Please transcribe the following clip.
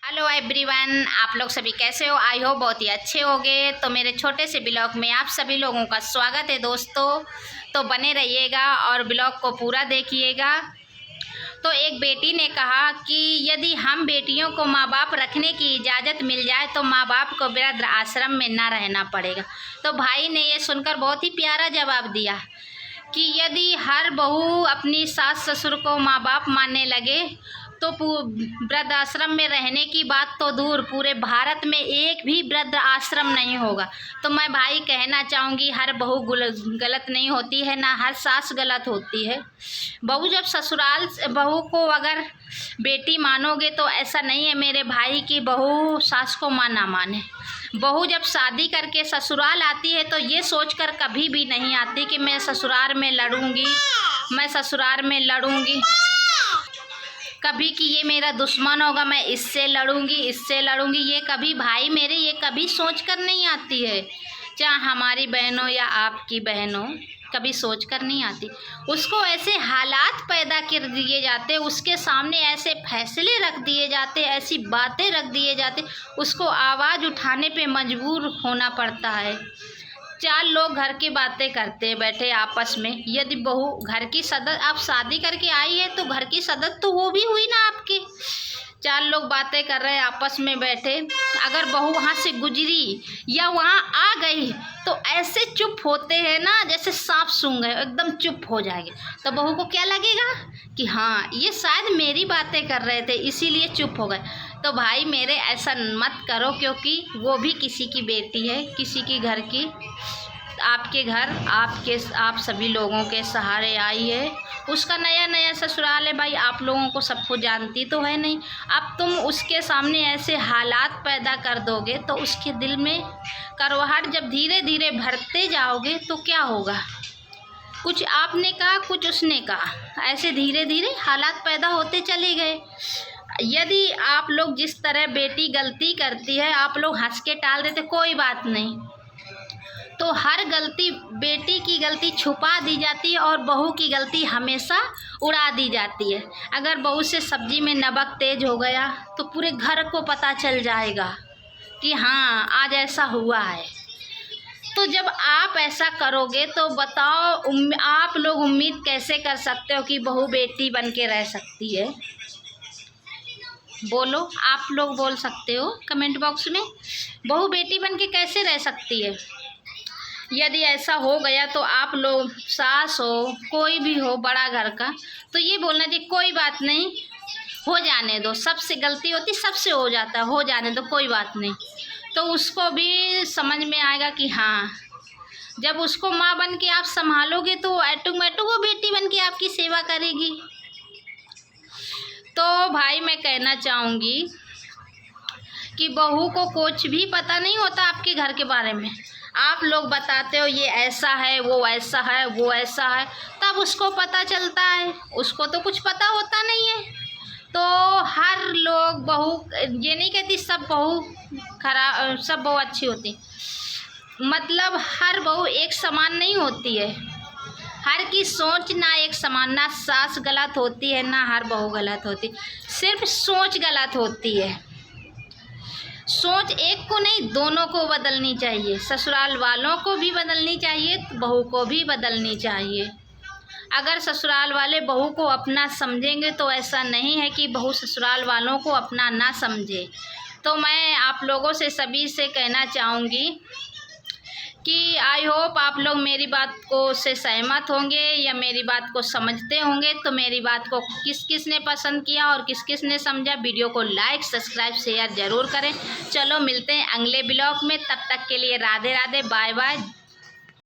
Hello everyone, आप लोग सभी कैसे हो? आई होप बहुत ही अच्छे होंगे। तो मेरे छोटे से ब्लॉग में आप सभी लोगों का स्वागत है दोस्तों। तो बने रहिएगा और ब्लॉग को पूरा देखिएगा। तो एक बेटी ने कहा कि यदि हम बेटियों को माँ बाप रखने की इजाज़त मिल जाए तो माँ बाप को वृद्ध आश्रम में ना रहना पड़ेगा। तो भाई ने ये सुनकर बहुत ही प्यारा जवाब दिया कि यदि हर बहू अपनी सास ससुर को माँ बाप मानने लगे तो वृद्ध आश्रम में रहने की बात तो दूर, पूरे भारत में एक भी वृद्ध आश्रम नहीं होगा। तो मैं भाई कहना चाहूँगी, हर बहू गलत नहीं होती है, ना हर सास गलत होती है। बहू जब ससुराल बहू को अगर बेटी मानोगे तो ऐसा नहीं है मेरे भाई की बहू सास को माँ ना माने। बहू जब शादी करके ससुराल आती है तो ये सोचकर कभी भी नहीं आती कि मैं ससुराल में लड़ूंगी, कभी कि ये मेरा दुश्मन होगा, मैं इससे लड़ूंगी। ये कभी भाई मेरे ये कभी सोचकर नहीं आती है। चाहे हमारी बहन हो या आपकी बहन हो, कभी सोचकर नहीं आती। उसको ऐसे हालात पैदा कर दिए जाते, उसके सामने ऐसे फैसले रख दिए जाते, ऐसी बातें रख दिए जाते, उसको आवाज़ उठाने पे मजबूर होना पड़ता है। चार लोग घर की बातें करते बैठे आपस में। यदि बहू घर की सदस्य, आप शादी करके आई है तो घर की सदस्य तो वो भी हुई ना आपकी। चार लोग बातें कर रहे हैं आपस में बैठे, अगर बहू वहाँ से गुजरी या वहाँ आ गई तो ऐसे चुप होते हैं ना जैसे सांप सूंघ गए, एकदम चुप हो जाएंगे। तो बहू को क्या लगेगा कि हाँ, ये शायद मेरी बातें कर रहे थे इसीलिए चुप हो गए। तो भाई मेरे ऐसा मत करो, क्योंकि वो भी किसी की बेटी है, किसी की घर की। आपके घर आप सभी लोगों के सहारे आई है। उसका नया नया ससुराल है भाई, आप लोगों को सबको जानती तो है नहीं। अब तुम उसके सामने ऐसे हालात पैदा कर दोगे तो उसके दिल में करवाहट जब धीरे धीरे भरते जाओगे तो क्या होगा? कुछ आपने कहा, कुछ उसने कहा, ऐसे धीरे धीरे हालात पैदा होते चले गए। यदि आप लोग जिस तरह बेटी गलती करती है आप लोग हंस के टाल देते, कोई बात नहीं, तो हर गलती, बेटी की गलती छुपा दी जाती है और बहू की गलती हमेशा उड़ा दी जाती है। अगर बहू से सब्जी में नमक तेज हो गया तो पूरे घर को पता चल जाएगा कि हाँ आज ऐसा हुआ है। तो जब आप ऐसा करोगे तो बताओ आप लोग उम्मीद कैसे कर सकते हो कि बहू बेटी बन के रह सकती है? बोलो, आप लोग बोल सकते हो कमेंट बॉक्स में, बहू बेटी बन के कैसे रह सकती है? यदि ऐसा हो गया तो आप लोग, सास हो कोई भी हो बड़ा घर का, तो ये बोलना चाहिए कोई बात नहीं, हो जाने दो, सबसे गलती होती, सबसे हो जाता है, हो जाने दो, कोई बात नहीं। तो उसको भी समझ में आएगा कि हाँ, जब उसको माँ बन के आप संभालोगे तो ऑटोमेटिक वो बेटी बन के आपकी सेवा करेगी। तो भाई मैं कहना चाहूँगी कि बहू को कुछ भी पता नहीं होता आपके घर के बारे में। आप लोग बताते हो ये ऐसा है, वो ऐसा है, वो ऐसा है, तब उसको पता चलता है, उसको तो कुछ पता होता नहीं है। तो हर लोग बहू, ये नहीं कहती सब बहू खराब, सब बहू अच्छी होती, मतलब हर बहू एक समान नहीं होती है। हर की सोच ना एक समान, ना सास गलत होती है ना हर बहू गलत होती, सिर्फ सोच गलत होती है। सोच एक को नहीं, दोनों को बदलनी चाहिए, ससुराल वालों को भी बदलनी चाहिए, बहू को भी बदलनी चाहिए। अगर ससुराल वाले बहू को अपना समझेंगे तो ऐसा नहीं है कि बहू ससुराल वालों को अपना ना समझे। तो मैं आप लोगों से सभी से कहना चाहूँगी कि आई होप आप लोग मेरी बात को से सहमत होंगे या मेरी बात को समझते होंगे। तो मेरी बात को किस किस ने पसंद किया और किस किस ने समझा, वीडियो को लाइक सब्सक्राइब शेयर ज़रूर करें। चलो मिलते हैं अगले ब्लॉग में, तब तक के लिए राधे राधे, बाय बाय।